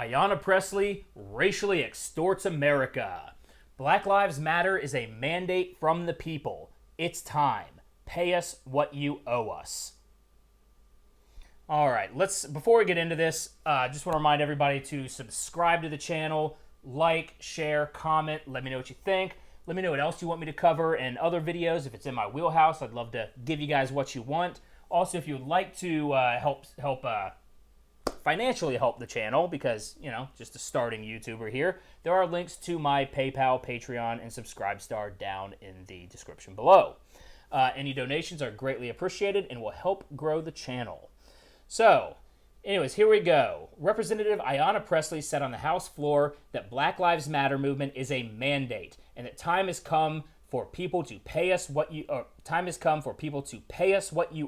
Ayanna Pressley racially extorts America. Black Lives Matter is a mandate from the people. It's time. Pay us what you owe us. All right, before we get into this, just want to remind everybody to subscribe to the channel, like, share, comment, let me know what you think. Let me know what else you want me to cover in other videos. If it's in my wheelhouse, I'd love to give you guys what you want. Also, if you would like to help financially help the channel, because, you know, just a starting YouTuber here, there are links to my PayPal, Patreon, and Subscribestar down in the description below. Any donations are greatly appreciated and will help grow the channel. So, anyways, here we go. Representative Ayanna Pressley said on the House floor that Black Lives Matter movement is a mandate, and that time has come for people to pay us what you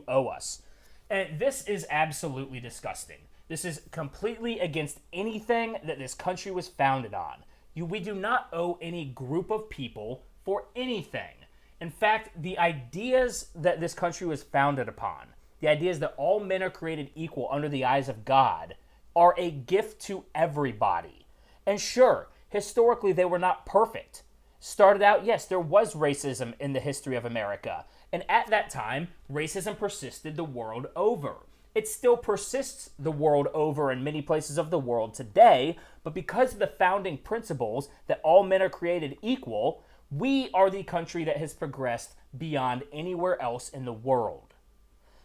owe us. And this is absolutely disgusting. This is completely against anything that this country was founded on. We do not owe any group of people for anything. In fact, the ideas that this country was founded upon, the ideas that all men are created equal under the eyes of God, are a gift to everybody. And sure, historically they were not perfect. Started out, yes, there was racism in the history of America. And at that time, racism persisted the world over. It still persists the world over in many places of the world today, but because of the founding principles that all men are created equal, we are the country that has progressed beyond anywhere else in the world.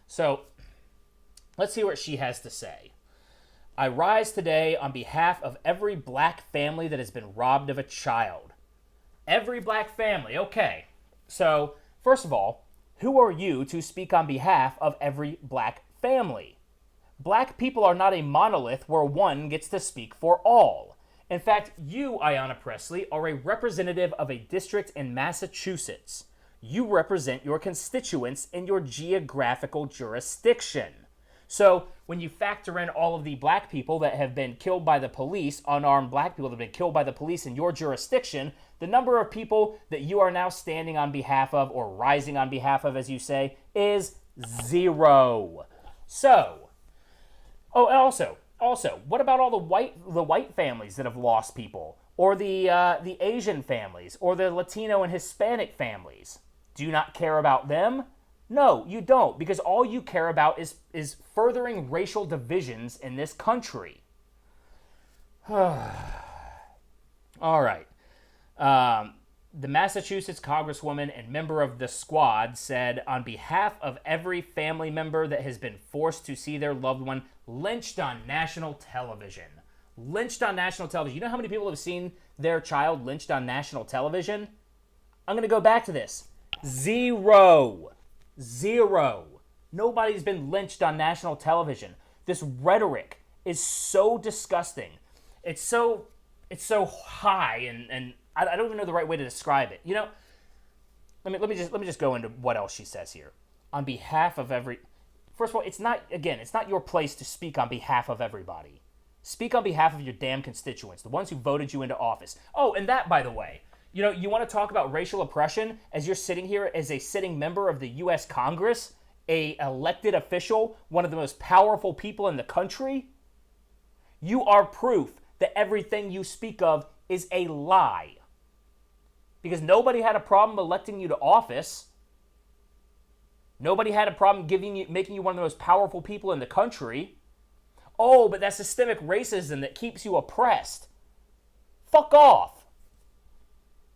So, let's see what she has to say. I rise today on behalf of every black family that has been robbed of a child. Every black family, okay. So, first of all, who are you to speak on behalf of every black family? Black people are not a monolith where one gets to speak for all. In fact, you, Ayanna Pressley, are a representative of a district in Massachusetts. You represent your constituents in your geographical jurisdiction. So, when you factor in all of the black people that have been killed by the police, unarmed black people that have been killed by the police in your jurisdiction, the number of people that you are now standing on behalf of, or rising on behalf of, as you say, is 0. So, oh, and also, what about all the white families that have lost people, or the Asian families, or the Latino and Hispanic families? Do you not care about them? No, you don't, because all you care about is furthering racial divisions in this country. All right. The Massachusetts Congresswoman and member of the squad said, on behalf of every family member that has been forced to see their loved one lynched on national television. Lynched on national television. You know how many people have seen their child lynched on national television? I'm going to go back to this. 0. Nobody's been lynched on national television. This rhetoric is so disgusting. It's so high, and I don't even know the right way to describe it. You know, let me just go into what else she says here. On behalf of every... First of all, it's not your place to speak on behalf of everybody. Speak on behalf of your damn constituents, the ones who voted you into office. Oh, and that, by the way, you know, you want to talk about racial oppression as you're sitting here as a sitting member of the U.S. Congress, a elected official, one of the most powerful people in the country? You are proof that everything you speak of is a lie. Because nobody had a problem electing you to office. Nobody had a problem making you one of the most powerful people in the country. Oh, but that's systemic racism that keeps you oppressed. Fuck off.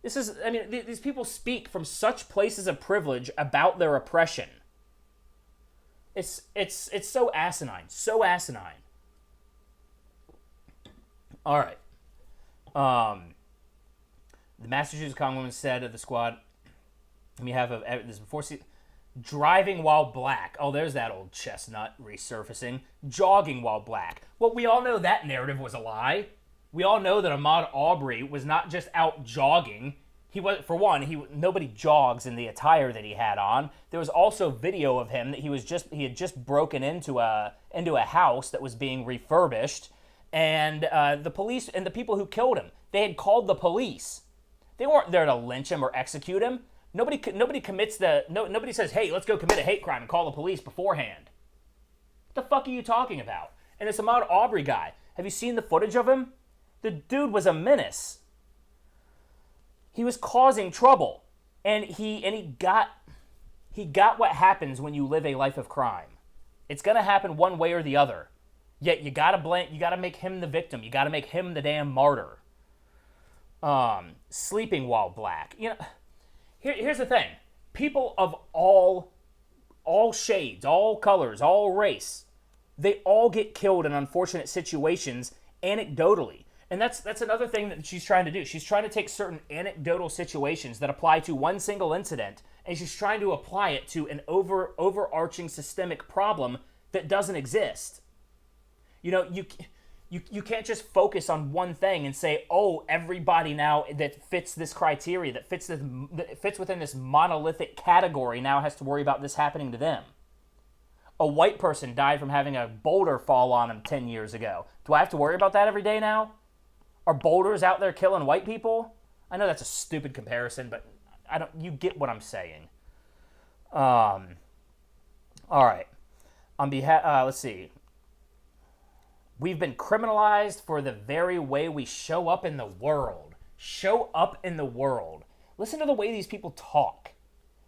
These people speak from such places of privilege about their oppression. It's so asinine. So asinine. All right. The Massachusetts Congresswoman said of the squad, we have this before, driving while black. Oh, there's that old chestnut resurfacing. Jogging while black. Well, we all know that narrative was a lie. We all know that Ahmaud Arbery was not just out jogging. Nobody jogs in the attire that he had on. There was also video of him that he had just broken into a house that was being refurbished, and the police and the people who killed him, they had called the police. They weren't there to lynch him or execute him. Nobody says, hey, let's go commit a hate crime and call the police beforehand. What the fuck are you talking about? And this Ahmaud Arbery guy, Have you seen the footage of him? The dude was a menace. He was causing trouble. And he got what happens when you live a life of crime. It's going to happen one way or the other. Yet you got to make him the victim. You got to make him the damn martyr. Sleeping while black. You know, here's the thing. People of all shades, all colors, all race, they all get killed in unfortunate situations anecdotally. And that's another thing that she's trying to do. She's trying to take certain anecdotal situations that apply to one single incident, and she's trying to apply it to an overarching systemic problem that doesn't exist. You know, you can't just focus on one thing and say, oh, everybody now that fits this criteria, that fits within this monolithic category now has to worry about this happening to them. A white person died from having a boulder fall on him 10 years ago. Do I have to worry about that every day now? Are boulders out there killing white people? I know that's a stupid comparison, but you get what I'm saying. All right. On behalf, let's see. We've been criminalized for the very way we show up in the world. Show up in the world. Listen to the way these people talk.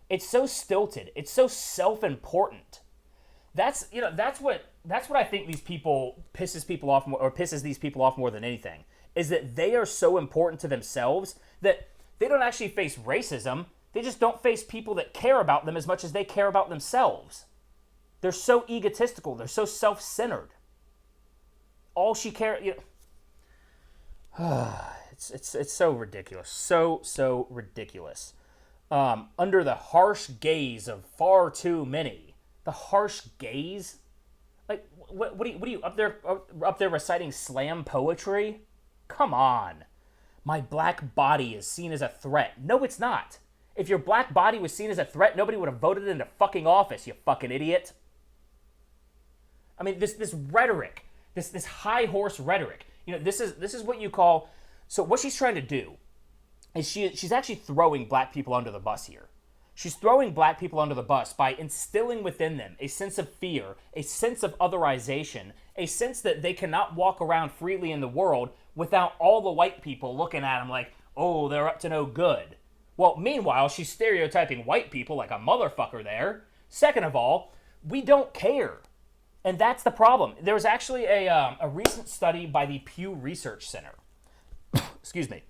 It's so stilted. It's so self-important. That's what I think these people pisses these people off more than anything, is that they are so important to themselves that they don't actually face racism. They just don't face people that care about them as much as they care about themselves. They're so egotistical. They're so self-centered. All she cares, it's so ridiculous, so ridiculous. Under the harsh gaze of far too many. The harsh gaze, like what are you up there reciting slam poetry? Come on, my black body is seen as a threat. No, it's not. If your black body was seen as a threat, nobody would have voted into fucking office. You fucking idiot. I mean, this rhetoric. This high horse rhetoric, this is what you call. So what she's trying to do is she's actually throwing black people under the bus here. She's throwing black people under the bus by instilling within them a sense of fear, a sense of otherization, a sense that they cannot walk around freely in the world without all the white people looking at them like, oh, they're up to no good. Well, meanwhile, she's stereotyping white people like a motherfucker there. Second of all, we don't care. And that's the problem. There was actually a recent study by the Pew Research Center. Excuse me.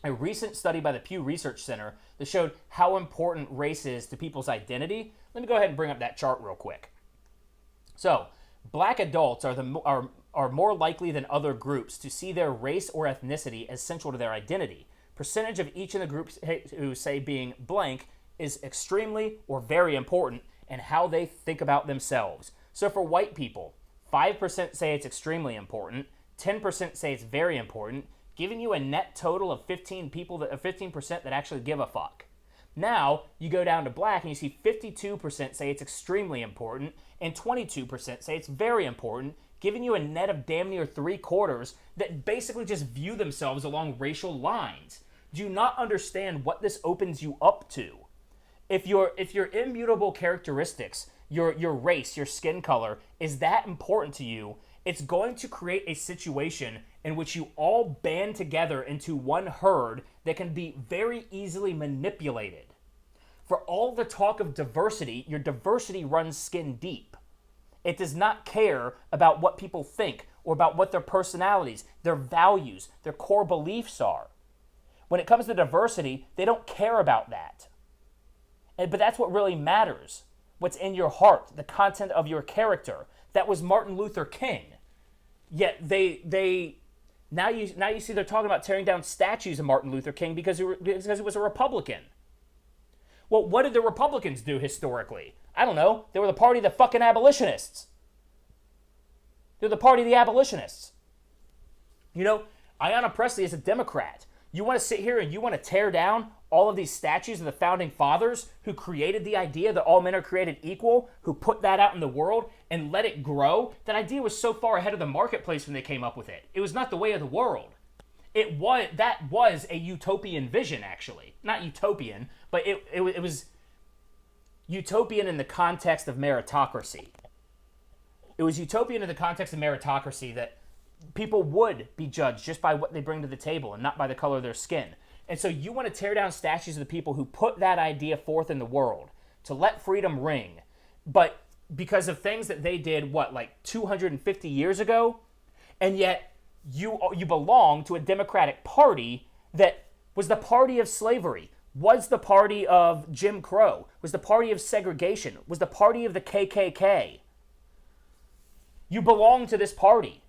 A recent study by the Pew Research Center that showed how important race is to people's identity. Let me go ahead and bring up that chart real quick. So, black adults are more likely than other groups to see their race or ethnicity as central to their identity. Percentage of each in the groups who say being blank is extremely or very important in how they think about themselves. So for white people, 5% say it's extremely important, 10% say it's very important, giving you a net total of 15% that actually give a fuck. Now, you go down to black and you see 52% say it's extremely important and 22% say it's very important, giving you a net of damn near 3/4 that basically just view themselves along racial lines. Do you not understand what this opens you up to? If your immutable characteristics, your race, your skin color is that important to you, it's going to create a situation in which you all band together into one herd that can be very easily manipulated. For all the talk of diversity, your diversity runs skin deep. It does not care about what people think or about what their personalities, their values, their core beliefs are. When it comes to diversity, they don't care about that. But that's what really matters. What's in your heart, the content of your character. That was Martin Luther King. Yet now you see they're talking about tearing down statues of Martin Luther King because he was a Republican. Well, what did the Republicans do historically? I don't know. They were the party of the fucking abolitionists. They're the party of the abolitionists. Ayanna Pressley is a Democrat. You want to sit here and you want to tear down all of these statues of the founding fathers who created the idea that all men are created equal, who put that out in the world and let it grow? That idea was so far ahead of the marketplace when they came up with it. It was not the way of the world. That was a utopian vision, actually. Not utopian, but it was utopian in the context of meritocracy. It was utopian in the context of meritocracy that people would be judged just by what they bring to the table and not by the color of their skin. And so you want to tear down statues of the people who put that idea forth in the world to let freedom ring. But because of things that they did, like 250 years ago, and yet you belong to a Democratic Party that was the party of slavery, was the party of Jim Crow, was the party of segregation, was the party of the KKK. You belong to this party.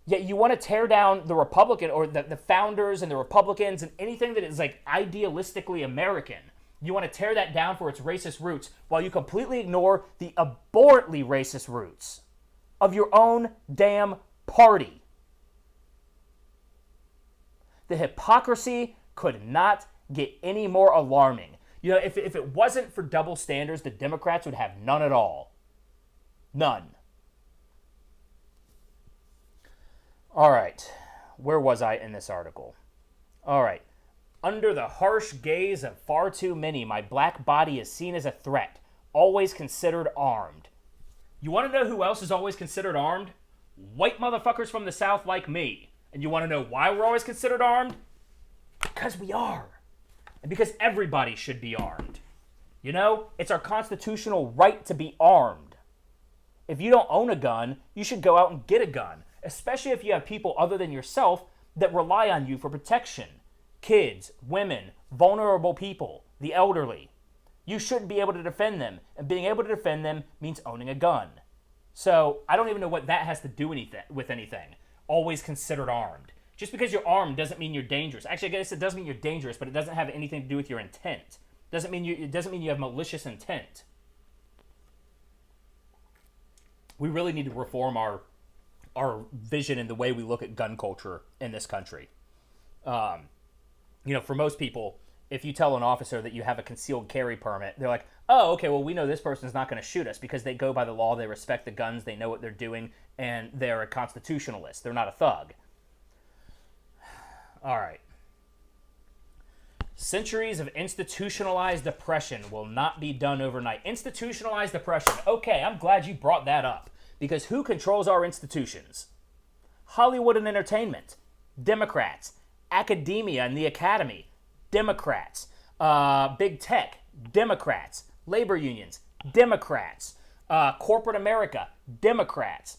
Yet you want to tear down the Republican or the founders and the Republicans and anything that is like idealistically American. You want to tear that down for its racist roots while you completely ignore the abhorrently racist roots of your own damn party. The hypocrisy could not get any more alarming. You know, if it wasn't for double standards, the Democrats would have none at all. None. All right. Where was I in this article? All right. Under the harsh gaze of far too many, my black body is seen as a threat, always considered armed. You want to know who else is always considered armed? White motherfuckers from the South like me. And you want to know why we're always considered armed? Because we are. And because everybody should be armed. You know, it's our constitutional right to be armed. If you don't own a gun, you should go out and get a gun, especially if you have people other than yourself that rely on you for protection. Kids, women, vulnerable people, the elderly. You shouldn't be able to defend them, and being able to defend them means owning a gun. So I don't even know what that has to do with anything. Always considered armed. Just because you're armed doesn't mean you're dangerous. Actually, I guess it does mean you're dangerous, but it doesn't have anything to do with your intent. It doesn't mean you have malicious intent. We really need to reform our vision and the way we look at gun culture in this country. You know, for most people, if you tell an officer that you have a concealed carry permit, they're like, oh, okay, well, we know this person's not going to shoot us because they go by the law, they respect the guns, they know what they're doing, and they're a constitutionalist. They're not a thug. All right. Centuries of institutionalized oppression will not be done overnight. Institutionalized oppression. Okay, I'm glad you brought that up. Because who controls our institutions? Hollywood and entertainment. Democrats. Academia and the academy. Democrats. Big tech. Democrats. Labor unions. Democrats. Corporate America. Democrats.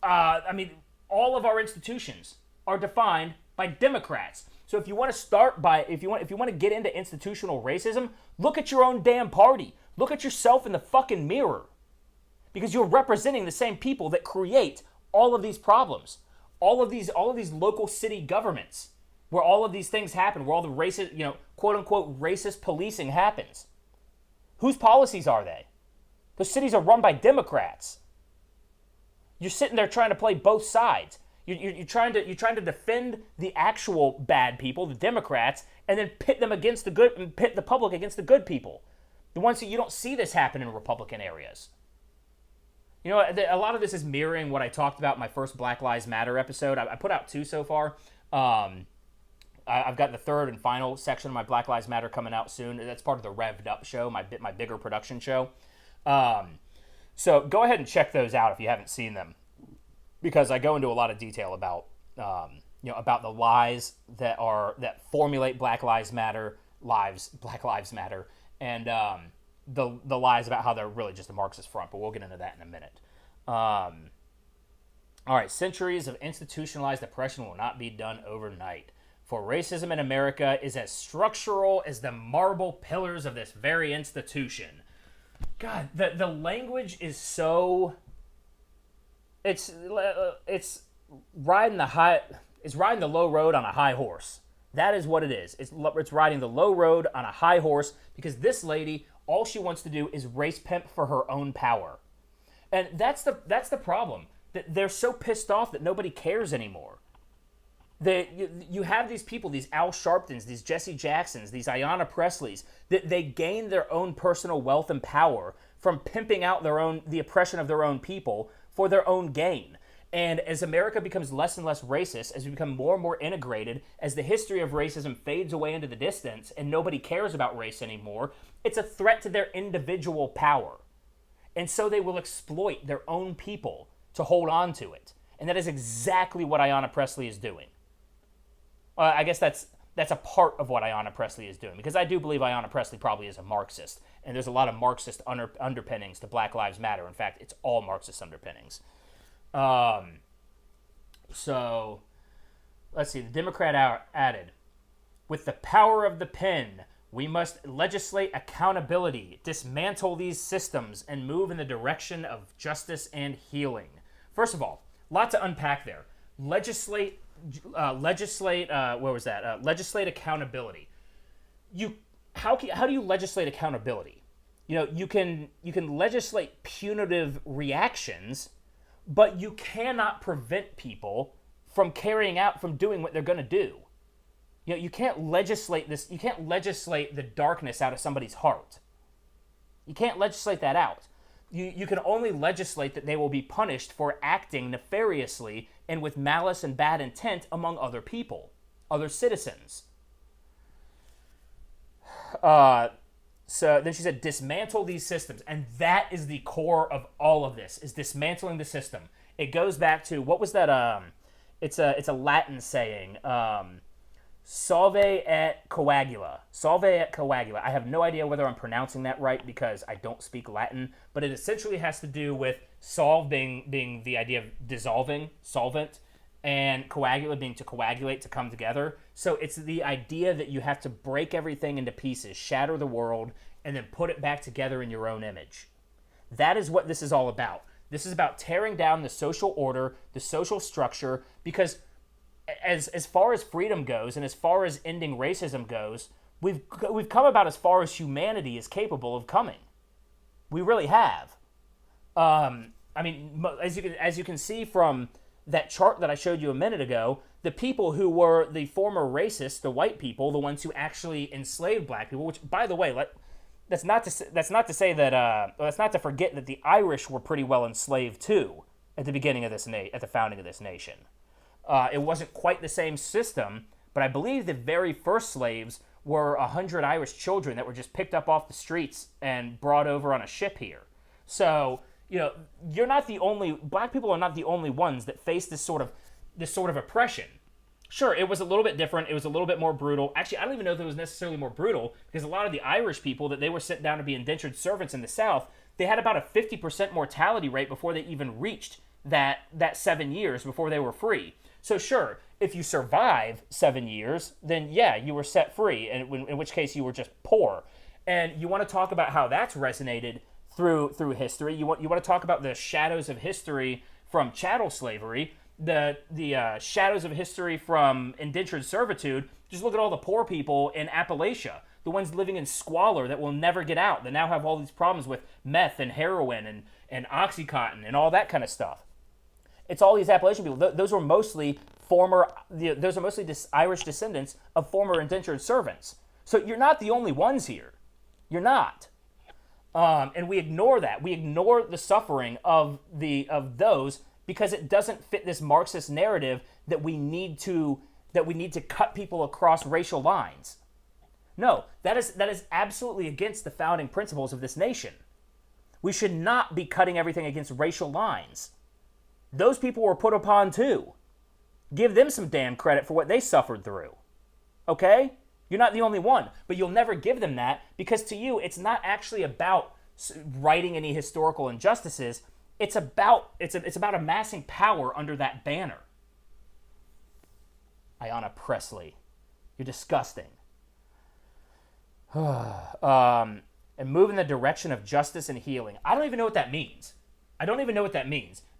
I mean, all of our institutions are defined by Democrats. So if you want to start by, if you want to get into institutional racism, look at your own damn party. Look at yourself in the fucking mirror. Because you're representing the same people that create all of these problems. All of these local city governments where all of these things happen, where all the racist, you know, quote unquote racist policing happens. Whose policies are they? Those cities are run by Democrats. You're sitting there trying to play both sides. You're trying to defend the actual bad people, the Democrats, and then pit them against the good, and pit the public against the good people, the ones that you don't see this happen in Republican areas. You know, a lot of this is mirroring what I talked about in my first Black Lives Matter episode. I put out 2 so far. I've got the 3rd and final section of my Black Lives Matter coming out soon. That's part of the Revved Up show, my bigger production show. So go ahead and check those out if you haven't seen them, because I go into a lot of detail about about the lies that formulate Black Lives Matter, and the lies about how they're really just a Marxist front. But we'll get into that in a minute. All right, centuries of institutionalized oppression will not be done overnight. For racism in America is as structural as the marble pillars of this very institution. God, the language is so... It's riding the low road on a high horse. That is what it is. It's riding the low road on a high horse because this lady, all she wants to do is race pimp for her own power. And that's the problem. They're so pissed off that nobody cares anymore. You have these people, these Al Sharptons, these Jesse Jacksons, these Ayanna Presleys, that they gain their own personal wealth and power from pimping out the oppression of their own people for their own gain. And as America becomes less and less racist, as we become more and more integrated, as the history of racism fades away into the distance and nobody cares about race anymore, it's a threat to their individual power. And so they will exploit their own people to hold on to it. And that is exactly what Ayanna Pressley is doing. I guess that's a part of what Ayanna Pressley is doing, because I do believe Ayanna Pressley probably is a Marxist, and there's a lot of Marxist underpinnings to Black Lives Matter. In fact, it's all Marxist underpinnings. So, let's see. The Democrat added, with the power of the pen, we must legislate accountability, dismantle these systems, and move in the direction of justice and healing. First of all, lot to unpack there. Legislate accountability. How do you legislate accountability? You can legislate punitive reactions, but you cannot prevent people from doing what they're going to do. You can't legislate this. You can't legislate the darkness out of somebody's heart. You can't legislate that out. You can only legislate that they will be punished for acting nefariously and with malice and bad intent among other people, other citizens. So then she said, dismantle these systems. And that is the core of all of this, is dismantling the system. It goes back to, what was that? It's a Latin saying, Salve et coagula. Salve et coagula. I have no idea whether I'm pronouncing that right because I don't speak Latin, but it essentially has to do with solve being the idea of dissolving, solvent, and coagula being to coagulate, to come together. So it's the idea that you have to break everything into pieces, shatter the world, and then put it back together in your own image. That is what this is all about. This is about tearing down the social order, the social structure, because as far as freedom goes and as far as ending racism goes, we've come about as far as humanity is capable of coming. We really have. As you can see from that chart that I showed you a minute ago, the people who were the former racists, the white people, the ones who actually enslaved black people, which, by the way, that's not to forget that the Irish were pretty well enslaved too at the beginning of at the founding of this nation. It wasn't quite the same system, but I believe the very first slaves were 100 Irish children that were just picked up off the streets and brought over on a ship here. So, you're not the only, black people are not the only ones that face this sort of oppression. Sure, it was a little bit different. It was a little bit more brutal. Actually, I don't even know if it was necessarily more brutal, because a lot of the Irish people that they were sent down to be indentured servants in the South, they had about a 50% mortality rate before they even reached that 7 years before they were free. So sure, if you survive 7 years, then yeah, you were set free, and in which case you were just poor. And you want to talk about how that's resonated through history. You want to talk about the shadows of history from chattel slavery, the shadows of history from indentured servitude. Just look at all the poor people in Appalachia, the ones living in squalor that will never get out, that now have all these problems with meth and heroin and Oxycontin and all that kind of stuff. It's all these Appalachian people. Those are mostly Irish descendants of former indentured servants. So you're not the only ones here. You're not. And we ignore that. We ignore the suffering of those because it doesn't fit this Marxist narrative that we need to cut people across racial lines. No, that is absolutely against the founding principles of this nation. We should not be cutting everything against racial lines. Those people were put upon too. Give them some damn credit for what they suffered through. Okay? You're not the only one, but you'll never give them that because to you, it's not actually about righting any historical injustices. It's about amassing power under that banner. Ayanna Pressley, you're disgusting. And move in the direction of justice and healing. I don't even know what that means.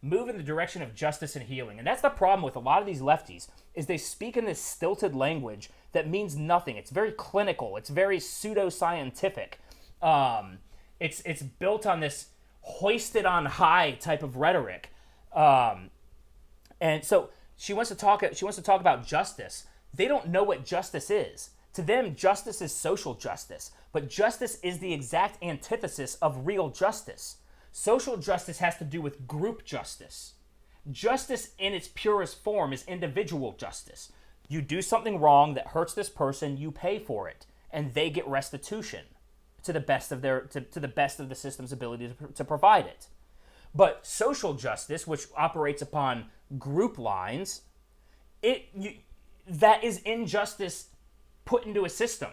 Move in the direction of justice and healing. And that's the problem with a lot of these lefties, is they speak in this stilted language that means nothing. It's very clinical. It's very pseudoscientific. It's built on this hoisted on high type of rhetoric. And so she wants to talk about justice. They don't know what justice is. To them, justice is social justice, but justice is the exact antithesis of real justice. Social justice has to do with group justice. Justice in its purest form is individual justice. You do something wrong that hurts this person, you pay for it, and they get restitution to the best of the system's ability to provide it. But social justice, which operates upon group lines, that is injustice put into a system.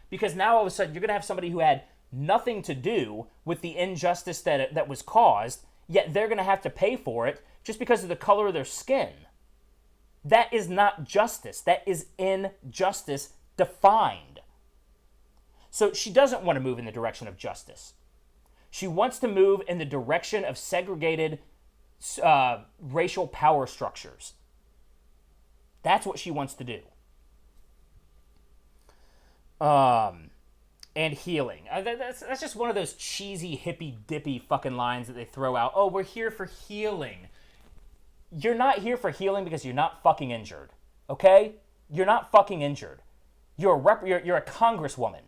Because now all of a sudden you're going to have somebody who had nothing to do with the injustice that was caused, yet they're going to have to pay for it just because of the color of their skin. That is not justice. That is injustice defined. So she doesn't want to move in the direction of justice. She wants to move in the direction of segregated racial power structures. That's what she wants to do. And healing. That's just one of those cheesy, hippy-dippy fucking lines that they throw out. Oh, we're here for healing. You're not here for healing because you're not fucking injured. Okay? You're not fucking injured. You're a congresswoman.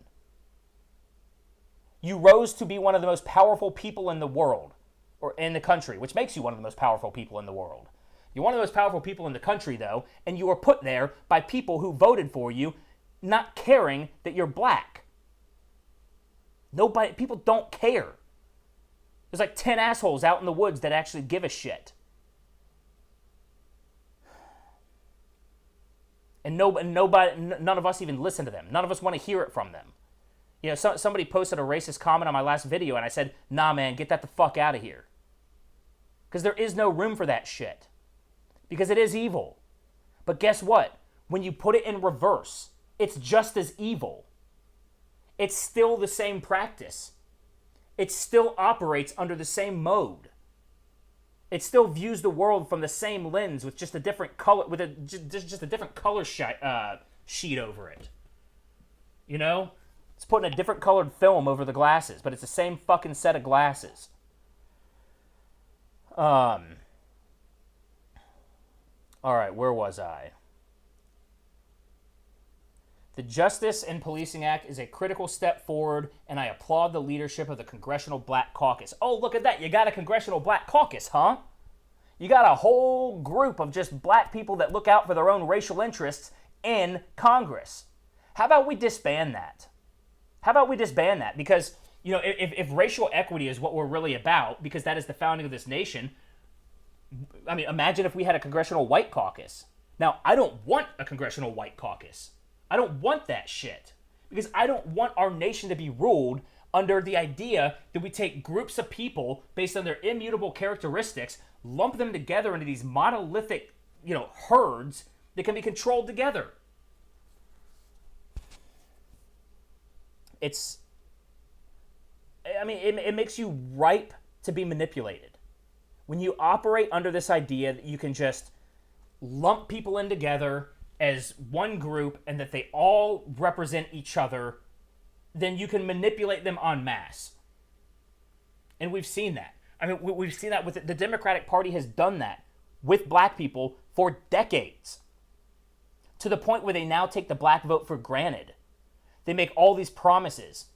You rose to be one of the most powerful people in the world, or in the country, which makes you one of the most powerful people in the world. You're one of the most powerful people in the country, though, and you were put there by people who voted for you, not caring that you're black. People don't care. There's like 10 assholes out in the woods that actually give a shit. And none of us even listen to them. None of us want to hear it from them. You know, somebody posted a racist comment on my last video, and I said, nah, man, get that the fuck out of here. Because there is no room for that shit. Because it is evil. But guess what? When you put it in reverse, it's just as evil. It's still the same practice. It still operates under the same mode. It still views the world from the same lens with just a different color, with just a different color sheet over it. You know? It's putting a different colored film over the glasses, but it's the same fucking set of glasses. All right, where was I? The Justice and Policing Act is a critical step forward, and I applaud the leadership of the Congressional Black Caucus. Oh, look at that. You got a Congressional Black Caucus, huh? You got a whole group of just black people that look out for their own racial interests in Congress. How about we disband that? Because, you know, if racial equity is what we're really about, because that is the founding of this nation, I mean, imagine if we had a Congressional White Caucus. Now, I don't want a Congressional White Caucus. I don't want that shit. Because I don't want our nation to be ruled under the idea that we take groups of people based on their immutable characteristics, lump them together into these monolithic, you know, herds that can be controlled together. It makes you ripe to be manipulated. When you operate under this idea that you can just lump people in together as one group and that they all represent each other, then you can manipulate them en masse. And we've seen that. I mean, we've seen that with the Democratic Party has done that with black people for decades. To the point where they now take the black vote for granted. They make all these promises.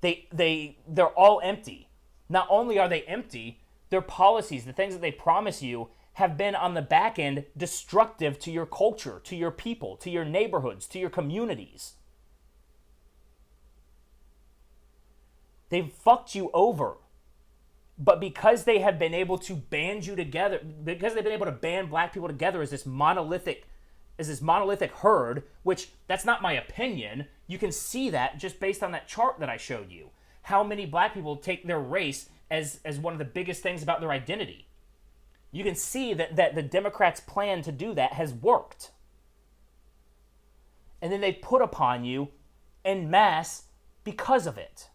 They're all empty. Not only are they empty, their policies, the things that they promise you, have been on the back end destructive to your culture, to your people, to your neighborhoods, to your communities. They've fucked you over. But because they have been able to band you together, because they've been able to band black people together as this monolithic herd, which that's not my opinion. You can see that just based on that chart that I showed you. How many black people take their race as one of the biggest things about their identity. You can see that the Democrats' plan to do that has worked. And then they put upon you en masse because of it.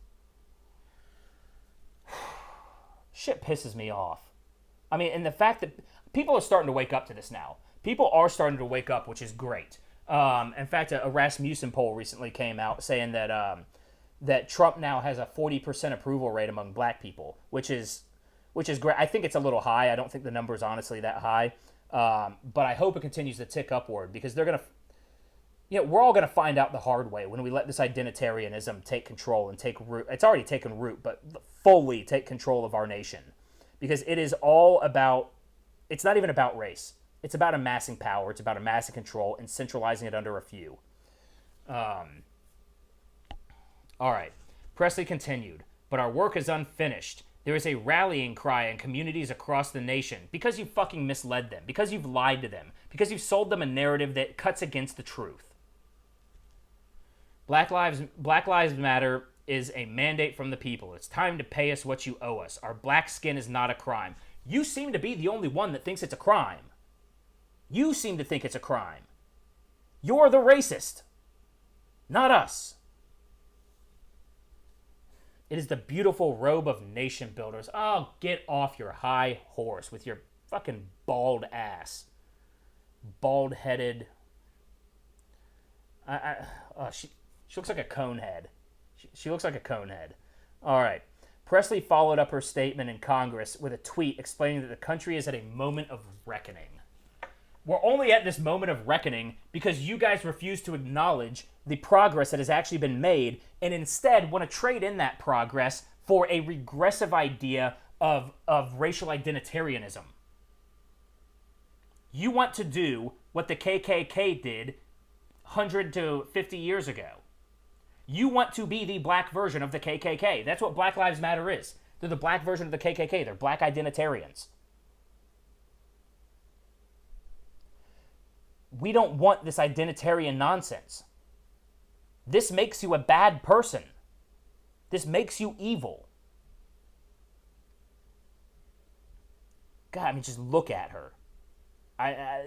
Shit pisses me off. I mean, and the fact that people are starting to wake up to this now. People are starting to wake up, which is great. In fact, a Rasmussen poll recently came out saying that Trump now has a 40% approval rate among black people, which is great. I think it's a little high. I don't think the number is honestly that high. But I hope it continues to tick upward because they're going to, you know, we're all going to find out the hard way when we let this identitarianism take control and take root. It's already taken root, but fully take control of our nation because it is all about, it's not even about race. It's about amassing power. It's about amassing control and centralizing it under a few. All right. Pressley continued, but our work is unfinished. There is a rallying cry in communities across the nation because you fucking misled them, because you've lied to them, because you've sold them a narrative that cuts against the truth. Black Lives Matter is a mandate from the people. It's time to pay us what you owe us. Our black skin is not a crime. You seem to be the only one that thinks it's a crime. You seem to think it's a crime. You're the racist, not us. It is the beautiful robe of nation builders. Oh, get off your high horse with your fucking bald ass. Bald-headed. She looks like a cone head. She looks like a cone head. All right. Pressley followed up her statement in Congress with a tweet explaining that the country is at a moment of reckoning. We're only at this moment of reckoning because you guys refuse to acknowledge the progress that has actually been made and instead want to trade in that progress for a regressive idea of racial identitarianism. You want to do what the KKK did 100 to 50 years ago. You want to be the black version of the KKK. That's what Black Lives Matter is. They're the black version of the KKK. They're black identitarians. We don't want this identitarian nonsense. This makes you a bad person. This makes you evil. God, I mean, just look at her.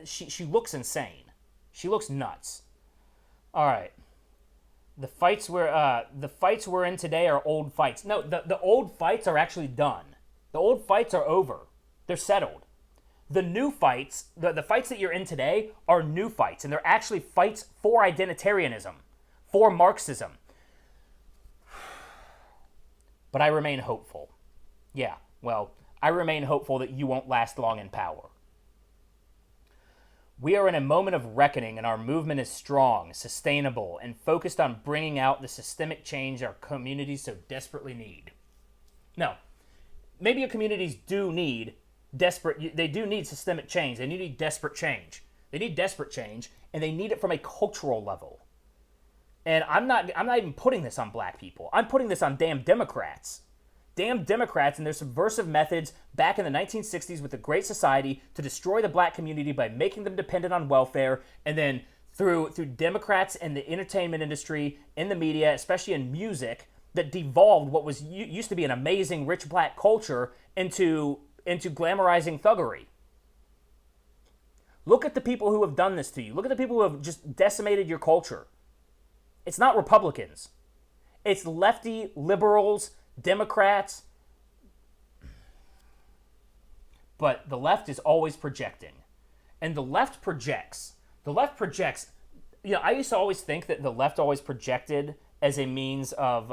She looks insane. She looks nuts. All right. The fights we're in today are old fights. No, the old fights are actually done. The old fights are over. They're settled. The new fights, the fights that you're in today are new fights, and they're actually fights for identitarianism, for Marxism. But I remain hopeful. Yeah, well, I remain hopeful that you won't last long in power. We are in a moment of reckoning, and our movement is strong, sustainable, and focused on bringing out the systemic change our communities so desperately need. Now, maybe your communities do need systemic change. They need desperate change. They need desperate change, and they need it from a cultural level. And I'm not even putting this on black people. I'm putting this on damn Democrats. Damn Democrats and their subversive methods back in the 1960s with the Great Society to destroy the black community by making them dependent on welfare, and then through Democrats in the entertainment industry, in the media, especially in music, that devolved what was used to be an amazing rich black culture into glamorizing thuggery. Look at the people who have done this to you. Look at the people who have just decimated your culture. It's not Republicans. It's lefty liberals, Democrats. But the left is always projecting. And the left projects. You know, I used to always think that the left always projected as a means of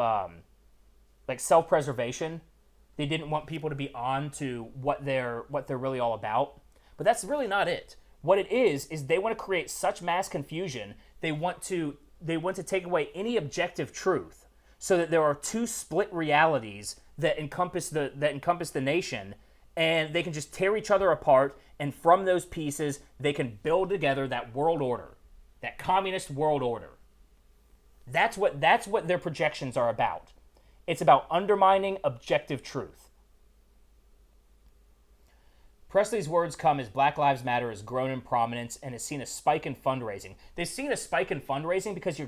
like self-preservation. They didn't want people to be on to what they're really all about. But that's really not it. What it is they want to create such mass confusion. They want to take away any objective truth, so that there are two split realities that encompass the nation, and they can just tear each other apart, and from those pieces they can build together that world order, that communist world order. That's what their projections are about. It's about undermining objective truth. Pressley's words come as Black Lives Matter has grown in prominence and has seen a spike in fundraising. They've seen a spike in fundraising because they're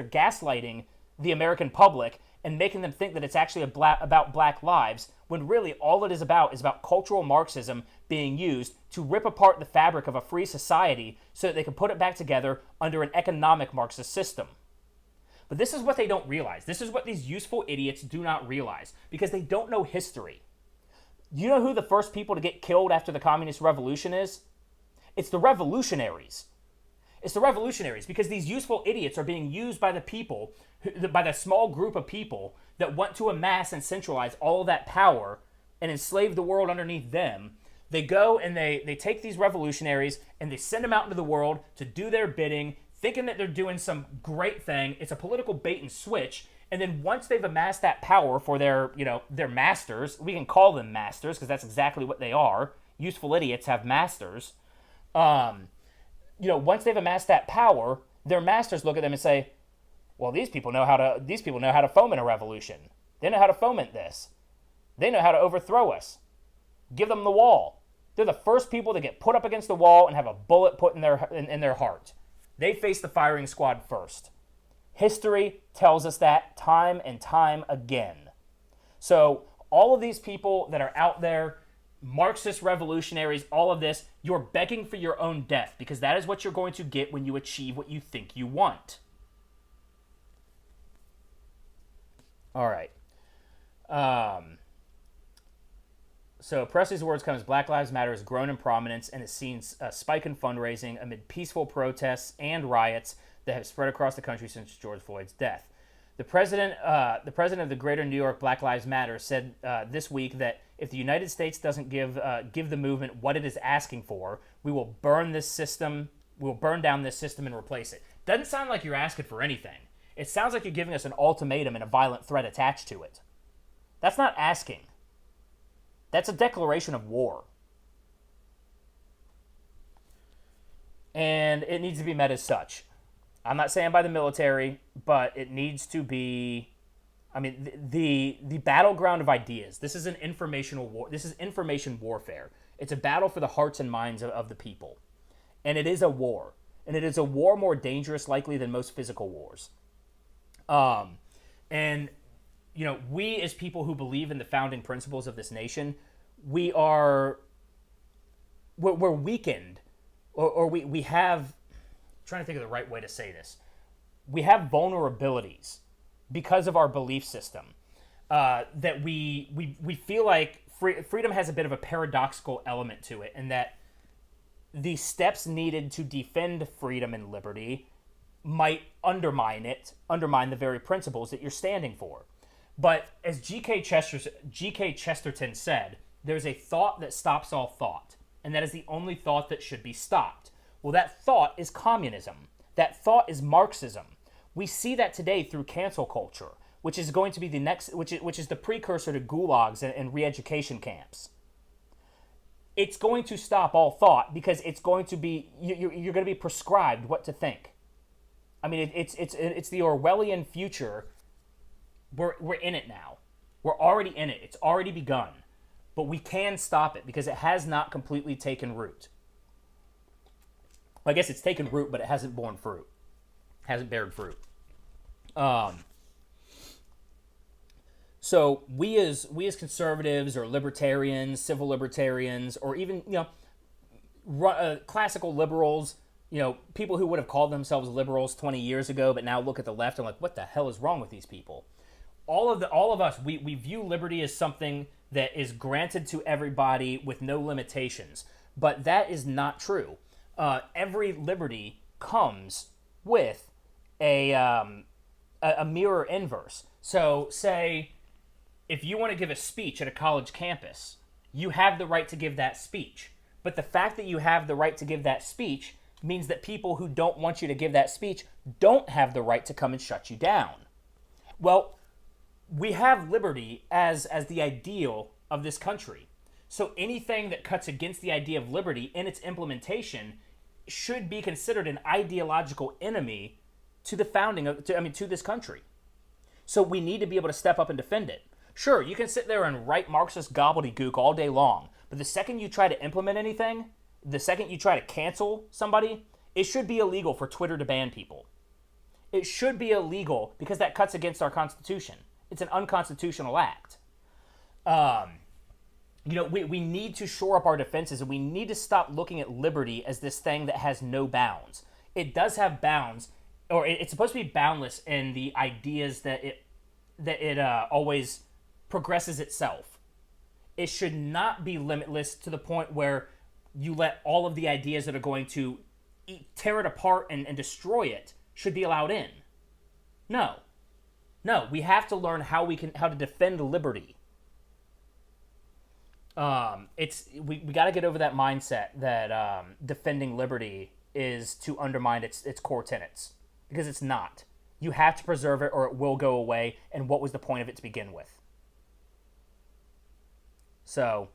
gaslighting the American public and making them think that it's actually about black lives, when really all it is about cultural Marxism being used to rip apart the fabric of a free society so that they can put it back together under an economic Marxist system. But this is what they don't realize. This is what these useful idiots do not realize, because they don't know history. You know who the first people to get killed after the communist revolution is? It's the revolutionaries. It's the revolutionaries, because these useful idiots are being used by the people, by the small group of people that want to amass and centralize all of that power and enslave the world underneath them. They go and they take these revolutionaries and they send them out into the world to do their bidding, thinking that they're doing some great thing. It's a political bait and switch. And then once they've amassed that power for their masters, we can call them masters because that's exactly what they are. Useful idiots have masters. Once they've amassed that power, their masters look at them and say, "Well, these people know how to foment a revolution. They know how to foment this. They know how to overthrow us. Give them the wall. They're the first people to get put up against the wall and have a bullet put in their heart. They face the firing squad first. History tells us that time and time again. So all of these people that are out there, Marxist revolutionaries, all of this, you're begging for your own death because that is what you're going to get when you achieve what you think you want. All right. So Pressley's words come as Black Lives Matter has grown in prominence and has seen a spike in fundraising amid peaceful protests and riots that have spread across the country since George Floyd's death. The president of the Greater New York Black Lives Matter said this week that if the United States doesn't give the movement what it is asking for, we will burn this system. We will burn down this system and replace it. Doesn't sound like you're asking for anything. It sounds like you're giving us an ultimatum and a violent threat attached to it. That's not asking. That's a declaration of war. And it needs to be met as such. I'm not saying by the military, but it needs to be, I mean, the battleground of ideas. This is an informational war. This is information warfare. It's a battle for the hearts and minds of the people. And it is a war. And it is a war more dangerous, likely, than most physical wars. And, you know, we as people who believe in the founding principles of this nation, we're weakened, or we have, I'm trying to think of the right way to say this. We have vulnerabilities because of our belief system, that we feel like freedom has a bit of a paradoxical element to it, and that the steps needed to defend freedom and liberty might undermine the very principles that you're standing for. But as G.K. Chesterton said, there's a thought that stops all thought, and that is the only thought that should be stopped. Well, that thought is communism. That thought is Marxism. We see that today through cancel culture, which is going to be the next, which is the precursor to gulags and re-education camps. It's going to stop all thought because it's going to be, you're going to be prescribed what to think. I mean, it's the Orwellian future. We're in it now. We're already in it. It's already begun. But we can stop it because it has not completely taken root. I guess it's taken root, but it hasn't borne fruit. Hasn't bared fruit. So we as conservatives or libertarians, civil libertarians, or even, you know, classical liberals, you know, people who would have called themselves liberals 20 years ago, but now look at the left and like, what the hell is wrong with these people? All of us, we view liberty as something that is granted to everybody with no limitations. But that is not true. Every liberty comes with a mirror inverse. So say, if you want to give a speech at a college campus, you have the right to give that speech. But the fact that you have the right to give that speech means that people who don't want you to give that speech don't have the right to come and shut you down. Well, we have liberty as the ideal of this country. So anything that cuts against the idea of liberty in its implementation should be considered an ideological enemy to the founding of, to this country. So we need to be able to step up and defend it. Sure, you can sit there and write Marxist gobbledygook all day long, but the second you try to implement anything, the second you try to cancel somebody, it should be illegal for Twitter to ban people. It should be illegal because that cuts against our Constitution. It's an unconstitutional act. You know, we need to shore up our defenses, and we need to stop looking at liberty as this thing that has no bounds. It does have bounds, or it's supposed to be boundless in the ideas that it always progresses itself. It should not be limitless to the point where you let all of the ideas that are going to tear it apart and destroy it should be allowed in. No, we have to learn how to defend liberty. We got to get over that mindset that defending liberty is to undermine its core tenets, because it's not. You have to preserve it or it will go away, and what was the point of it to begin with? So,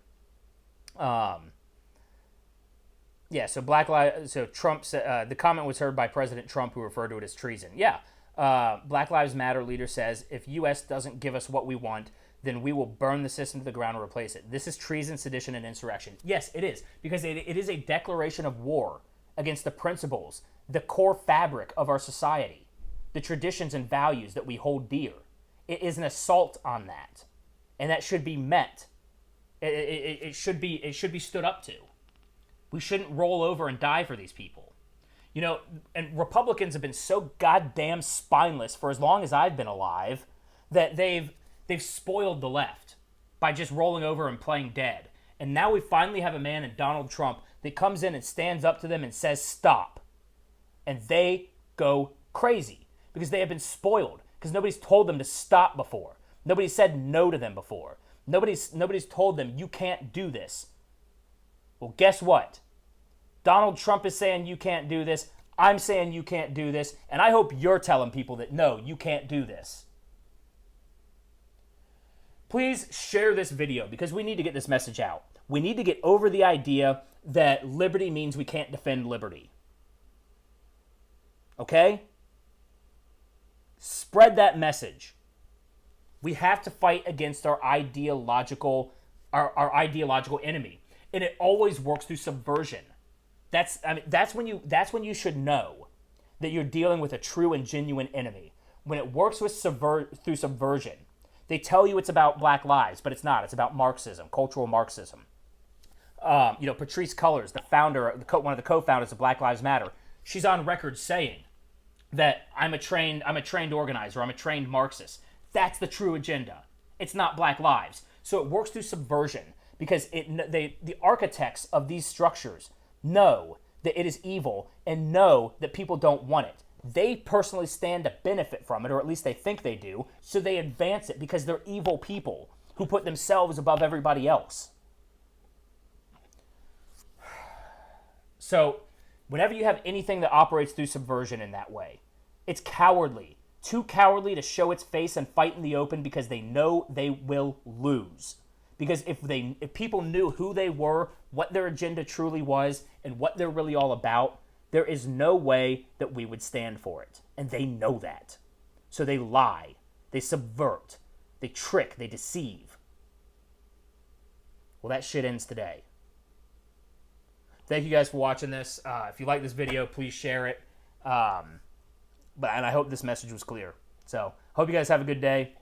yeah, so Trump said, the comment was heard by President Trump, who referred to it as treason. Yeah, Black Lives Matter leader says, if U.S. doesn't give us what we want, then we will burn the system to the ground and replace it. This is treason, sedition, and insurrection. Yes, it is, because it is a declaration of war against the principles, the core fabric of our society, the traditions and values that we hold dear. It is an assault on that, and that should be met. It should be stood up to. We shouldn't roll over and die for these people. You know, and Republicans have been so goddamn spineless for as long as I've been alive that they've spoiled the left by just rolling over and playing dead. And now we finally have a man in Donald Trump that comes in and stands up to them and says stop. And they go crazy because they have been spoiled, because nobody's told them to stop before. Nobody said no to them before. Nobody's told them you can't do this. Well, guess what? Donald Trump is saying you can't do this. I'm saying you can't do this. And I hope you're telling people that, no, you can't do this. Please share this video because we need to get this message out. We need to get over the idea that liberty means we can't defend liberty. Okay? Spread that message. We have to fight against our ideological enemy. And it always works through subversion. That's when you should know that you're dealing with a true and genuine enemy. When it works through subversion. They tell you it's about black lives, but it's not. It's about Marxism, cultural Marxism. Patrisse Cullors, the founder, one of the co-founders of Black Lives Matter, she's on record saying that I'm a trained organizer, I'm a trained Marxist. That's the true agenda. It's not black lives. So it works through subversion because the architects of these structures know that it is evil and know that people don't want it. They personally stand to benefit from it, or at least they think they do, so they advance it because they're evil people who put themselves above everybody else. So, whenever you have anything that operates through subversion in that way, it's cowardly. Too cowardly to show its face and fight in the open because they know they will lose. Because if people knew who they were, what their agenda truly was, and what they're really all about, there is no way that we would stand for it. And they know that. So they lie, they subvert, they trick, they deceive. Well, that shit ends today. Thank you guys for watching this. If you like this video, please share it. And I hope this message was clear. So, hope you guys have a good day.